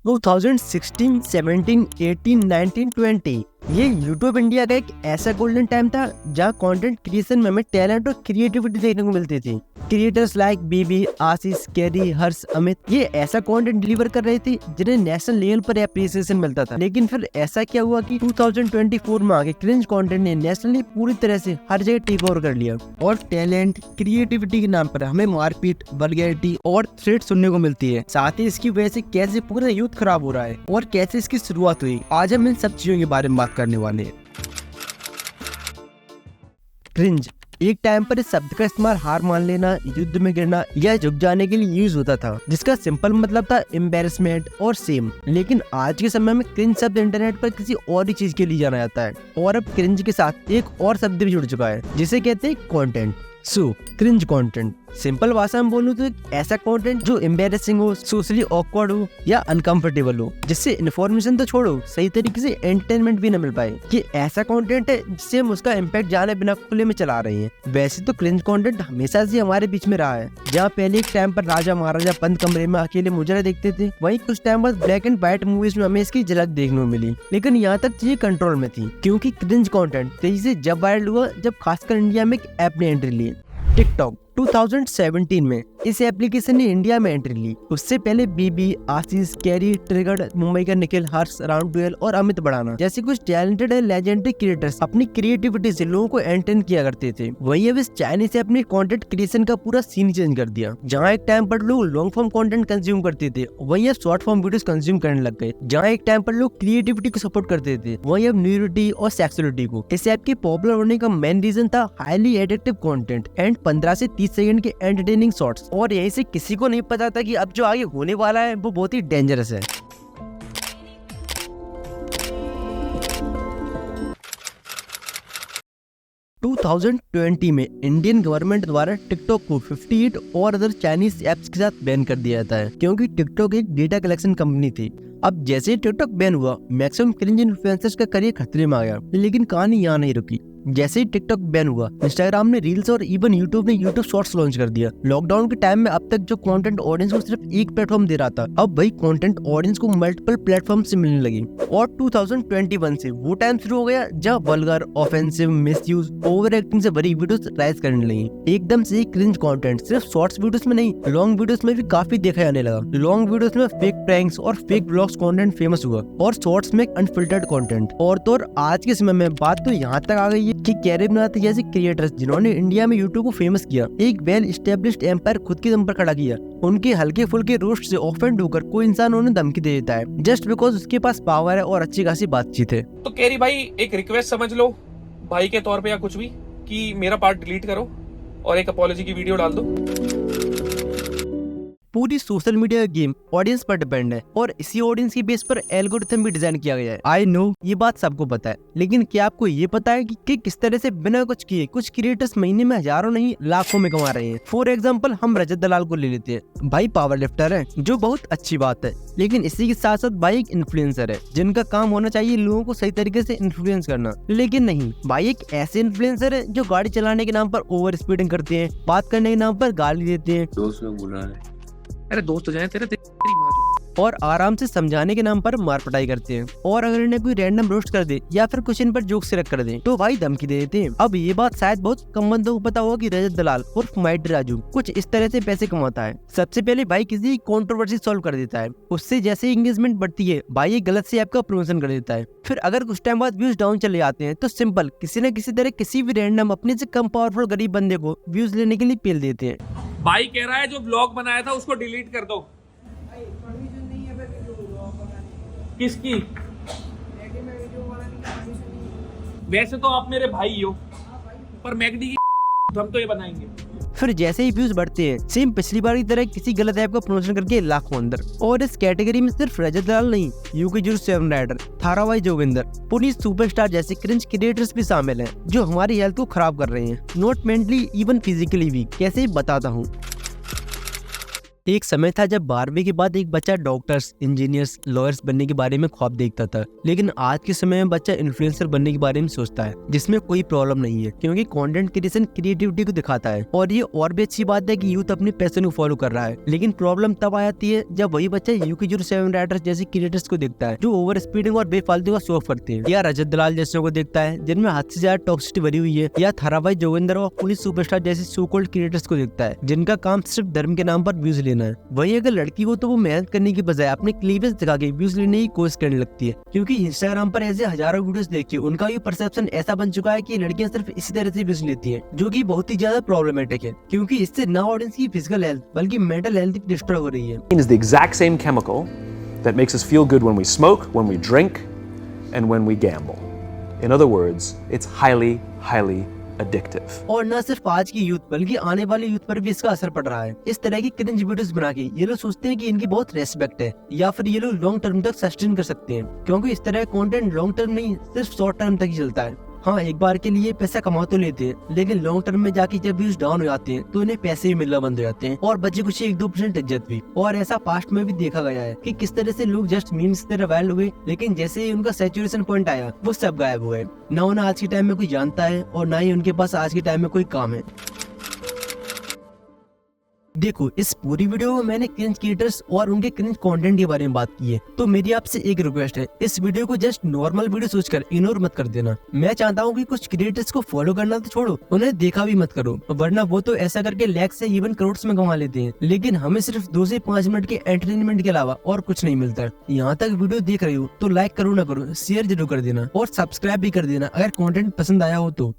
2016, 17, 18, 19, 20 ये YouTube India का एक ऐसा गोल्डन टाइम था जहाँ कंटेंट क्रिएशन में हमें टैलेंट और क्रिएटिविटी देखने को मिलती थी। क्रिएटर्स लाइक बीबी, आशीष, कैरी, हर्ष, अमित ये ऐसा कंटेंट डिलीवर कर रहे थे जिन्हें नेशनल लेवल पर एप्रिसिएशन मिलता था। लेकिन फिर ऐसा क्या हुआ कि 2024 में आके क्रिंज कंटेंट ने नेशनली पूरी तरह से हर जगह टेक ओवर कर लिया और टैलेंट, क्रिएटिविटी के नाम पर हमें मारपीट, वल्गैरिटी और थ्रेट सुनने को मिलती है। साथ ही इसकी वजह से कैसे पूरा यूथ खराब हो रहा है और कैसे इसकी शुरुआत हुई, आज हम इन सब चीजों के बारे में बात करने वाले हैं। क्रिंज एक टाइम पर इस शब्द का इस्तेमाल हार मान लेना, युद्ध में गिरना या झुक जाने के लिए यूज होता था, जिसका सिंपल मतलब था एम्बैरेसमेंट और शेम। लेकिन आज के समय में क्रिंज शब्द इंटरनेट पर किसी और ही चीज के लिए जाना जाता है और अब क्रिंज के साथ एक और शब्द भी जुड़ चुका है जिसे कहते हैं content. So cringe content simple भाषा में बोलूं तो एक ऐसा कंटेंट जो एम्बैरेसिंग हो, सोशली ऑकवर्ड हो या अनकंफर्टेबल हो, जिससे इन्फॉर्मेशन तो छोड़ो सही तरीके से एंटरटेनमेंट भी न मिल पाए। ये ऐसा कंटेंट है जिससे हम उसका इम्पैक्ट जाने बिना खुले में चला रहे हैं। वैसे तो क्रिंज कंटेंट हमेशा से हमारे बीच में रहा है। जहाँ पहले एक टाइम पर राजा महाराजा बंद कमरे में अकेले मुजरा देखते थे, वहीं कुछ टाइम बाद ब्लैक एंड व्हाइट मूवीज में हमें इसकी झलक देखने को मिली। लेकिन यहाँ तक चीजें कंट्रोल में थी, क्योंकि क्रिंज कंटेंट तेजी से जब वायरल हुआ जब खासकर इंडिया में एक ऐप ने एंट्री ली, टिकटॉक। 2017 में इस एप्लीकेशन ने इंडिया में एंट्री ली। उससे पहले बीबी, आशीष, कैरी, ट्रिगर्ड, मुंबई का निखिल, हर्ष, राउंड 12 और अमित बढ़ाना जैसे कुछ टैलेंटेड एंड लेजेंडरी क्रिएटर्स अपनी क्रिएटिविटी से लोगों को एंटरटेन किया करते थे। वहीं अब इस चाइनीज से अपने कंटेंट क्रिएशन का पूरा सीन चेंज कर दिया। जहां एक टाइम पर लोग लॉन्ग फॉर्म कंटेंट कंज्यूम करते थे, वहीं अब शॉर्ट फॉर्म वीडियोस कंज्यूम करने लग गए। जहां एक टाइम पर लोग क्रिएटिविटी को सपोर्ट करते थे, वहीं अब न्यूडिटी और सेक्सुअलिटी को। इस ऐप के पॉपुलर होने का मेन रीजन था हाईली एडिक्टिव कंटेंट एंड 15 से 30 सेकंड के एंटरटेनिंग शॉर्ट्स। और यहीं से किसी को नहीं पता था कि अब जो आगे होने वाला है वो बहुत ही डेंजरस है। टू 2020 में इंडियन गवर्नमेंट द्वारा टिकटॉक को 58 और अदर चाइनीज ऐप्स के साथ बैन कर दिया जाता है, क्योंकि टिकटॉक एक डेटा कलेक्शन कंपनी थी। अब जैसे ही टिकटॉक बैन हुआ, मैक्सिमम क्रिंज इन्फ्लुएंसर्स का करियर खतरे में आ गया। लेकिन कहानी यहाँ नहीं रुकी। जैसे ही टिकटॉक बैन हुआ, इंस्टाग्राम ने रील्स और इवन यूट्यूब ने यूट्यूब शॉर्ट्स लॉन्च कर दिया। लॉकडाउन के टाइम में अब तक जो कंटेंट ऑडियंस को सिर्फ एक प्लेटफॉर्म दे रहा था, अब वही कंटेंट ऑडियंस को मल्टीपल प्लेटफॉर्म से मिलने लगी। और 2021 से वो टाइम शुरू हो गया जहाँ vulgar, offensive, misuse, over acting से भरी वीडियोस राइज करने लगी। एकदम से क्रिंज कंटेंट सिर्फ शॉर्ट्स वीडियोस में नहीं, लॉन्ग वीडियोस में भी काफी देखा जाने लगा। लॉन्ग वीडियोस में फेक प्रैंक्स और फेक व्लॉग्स कंटेंट फेमस हुआ और शॉर्ट्स में अनफिल्टर्ड कंटेंट। और तो आज के समय में बात तो यहाँ तक आ गई है कि कैरी बनाते जैसे क्रिएटर्स जिन्होंने इंडिया में यूट्यूब को फेमस किया, एक वेल एस्टेब्लिश्ड एम्पायर खुद के दम पर खड़ा किया, उनके हल्के फुल्के रोस्ट से ऑफेंड होकर कोई इंसान उन्हें धमकी दे देता है जस्ट बिकॉज उसके पास पावर है और अच्छी खासी बातचीत है। तो कैरी भाई एक रिक्वेस्ट समझ लो भाई के तौर पे या कुछ भी, कि मेरा पार्ट डिलीट करो और एक अपॉलॉजी की वीडियो डाल दो। पूरी सोशल मीडिया का गेम ऑडियंस पर डिपेंड है और इसी ऑडियंस की बेस पर एल्गोरिथम भी डिजाइन किया गया है। आई नो ये बात सबको पता है, लेकिन क्या आपको ये पता है कि किस तरह से बिना कुछ किए कुछ क्रिएटर्स महीने में हजारों नहीं लाखों में कमा रहे हैं। फॉर एग्जांपल हम रजत दलाल को ले लेते हैं। भाई पावर लिफ्टर है, जो बहुत अच्छी बात है, लेकिन इसी के साथ साथ भाई एक इन्फ्लुएंसर है जिनका काम होना चाहिए लोगों को सही तरीके से इन्फ्लुएंस करना। लेकिन नहीं, भाई एक ऐसे इन्फ्लुएंसर है जो गाड़ी चलाने के नाम पर ओवर स्पीडिंग करते हैं, बात करने के नाम पर गाली देते हैं, दोस्त लोग बुला रहे हैं, अरे दोस्त जाए तेरी माँ और आराम से समझाने के नाम पर मार पिटाई करते हैं। और अगर इन्हें कोई रैंडम रोस्ट कर दे या फिर कुछ इन पर जोक सिलेक्ट कर दे तो भाई धमकी दे देते हैं। अब ये बात शायद बहुत कम बंदों को पता होगा कि रजत दलाल उर्फ माइटी राजू कुछ इस तरह से पैसे कमाता है। सबसे पहले भाई किसी कंट्रोवर्सी सॉल्व कर देता है, उससे जैसे एंगेजमेंट बढ़ती है भाई ये गलत से आपका प्रमोशन कर देता है। फिर अगर कुछ टाइम बाद व्यूज डाउन चले जाते हैं तो सिंपल किसी न किसी तरह किसी भी रैंडम अपने से कम पावरफुल गरीब बंदे को व्यूज लेने के लिए पेल देते हैं। भाई कह रहा है जो ब्लॉग बनाया था उसको डिलीट कर दो। किसकी? वैसे तो आप मेरे भाई हो, पर मैगडी की हम तो ये बनाएंगे। फिर जैसे ही व्यूज बढ़ते हैं सेम पिछली बार की तरह किसी गलत ऐप का प्रमोशन करके लाखों अंदर। और इस कैटेगरी में सिर्फ रजत दलाल नहीं, UK zero seven rider, Tharabai Joginder, police superstar जैसे क्रिंज क्रिएटर्स भी शामिल हैं जो हमारी हेल्थ को खराब कर रहे हैं, नॉट मेंटली इवन फिजिकली भी। कैसे बताता हूँ। एक समय था जब 12वीं के बाद एक बच्चा डॉक्टर्स, इंजीनियर्स, लॉयर्स बनने के बारे में ख्वाब देखता था, लेकिन आज के समय में बच्चा इन्फ्लुएंसर बनने के बारे में सोचता है, जिसमें कोई प्रॉब्लम नहीं है क्योंकि कंटेंट क्रिएशन क्रिएटिविटी को दिखाता है। और ये और भी अच्छी बात है कि यूथ अपने पैशन को फॉलो कर रहा है। लेकिन प्रॉब्लम तब आ जाती है जब वही बच्चा UK07 राइटर्स जैसे क्रिएटर्स को देखता है जो ओवर स्पीडिंग और बेफालतू का शो ऑफ करते हैं, या रजत दलाल जैसे को देखता है जिनमें हद से ज्यादा टॉक्सिसिटी भरी हुई है, या थाराभाई जोगिंदर और पुलिस सुपरस्टार जैसे सो कॉल्ड क्रिएटर्स को देखता है जिनका काम सिर्फ धर्म के नाम पर व्यूज लेना है। वहीं अगर लड़की हो तो वो मेहनत करने की बजाय अपने क्लीवेज दिखा के व्यूज लेने की कोशिश करने लगती है, क्योंकि इंस्टाग्राम पर ऐसे हजारों वीडियोस देखिए उनका ये परसेप्शन ऐसा बन चुका है कि लड़कियां सिर्फ इसी तरह से व्यूज लेती हैं, जो कि बहुत ही ज्यादा प्रॉब्लमेटिक है क्योंकि इससे ना ऑडियंस की फिजिकल हेल्थ बल्कि मेंटल हेल्थ डिस्टर्ब हो रही है। Is the exact same chemical that makes us feel good when we smoke, when we drink, and when we gamble. In other words, it's highly addictive. और न सिर्फ आज की youth बल्कि आने वाले यूथ पर भी इसका असर पड़ रहा है। इस तरह की क्रिंज वीडियोस बना के ये लोग सोचते हैं कि इनकी बहुत रेस्पेक्ट है या फिर ये लोग लॉन्ग टर्म तक सस्टेन कर सकते हैं, क्योंकि इस तरह का कंटेंट लॉन्ग टर्म नहीं सिर्फ शॉर्ट टर्म तक ही चलता है। हाँ, एक बार के लिए पैसा कमा तो लेते हैं, लेकिन लॉन्ग टर्म में जाके जब व्यूज डाउन हो जाते हैं तो उन्हें पैसे भी मिलना बंद हो जाते हैं और बचे कुछ 1-2% इज्जत भी। और ऐसा पास्ट में भी देखा गया है कि किस तरह से लोग जस्ट मीम्स की तरह वायरल हुए, लेकिन जैसे ही उनका सैचुरेशन पॉइंट आया वो सब गायब हो गए। ना उन्हें आज के टाइम में कोई जानता है और ना ही उनके पास आज के टाइम में कोई काम है। देखो, इस पूरी वीडियो में मैंने क्रिंज क्रिएटर्स और उनके क्रिंज कंटेंट के बारे में बात की है, तो मेरी आपसे एक रिक्वेस्ट है, इस वीडियो को जस्ट नॉर्मल वीडियो सोचकर इग्नोर मत कर देना। मैं चाहता हूँ कि कुछ क्रिएटर्स को फॉलो करना तो छोड़ो, उन्हें देखा भी मत करो, वरना वो तो ऐसा करके लाख से इवन करोड़ में कमा लेते हैं, लेकिन हमें सिर्फ 2 से 5 मिनट के एंटरटेनमेंट के अलावा और कुछ नहीं मिलता। यहाँ तक वीडियो देख रहे हो तो लाइक करो ना करो, शेयर जरूर कर देना और सब्सक्राइब भी कर देना अगर कंटेंट पसंद आया हो तो।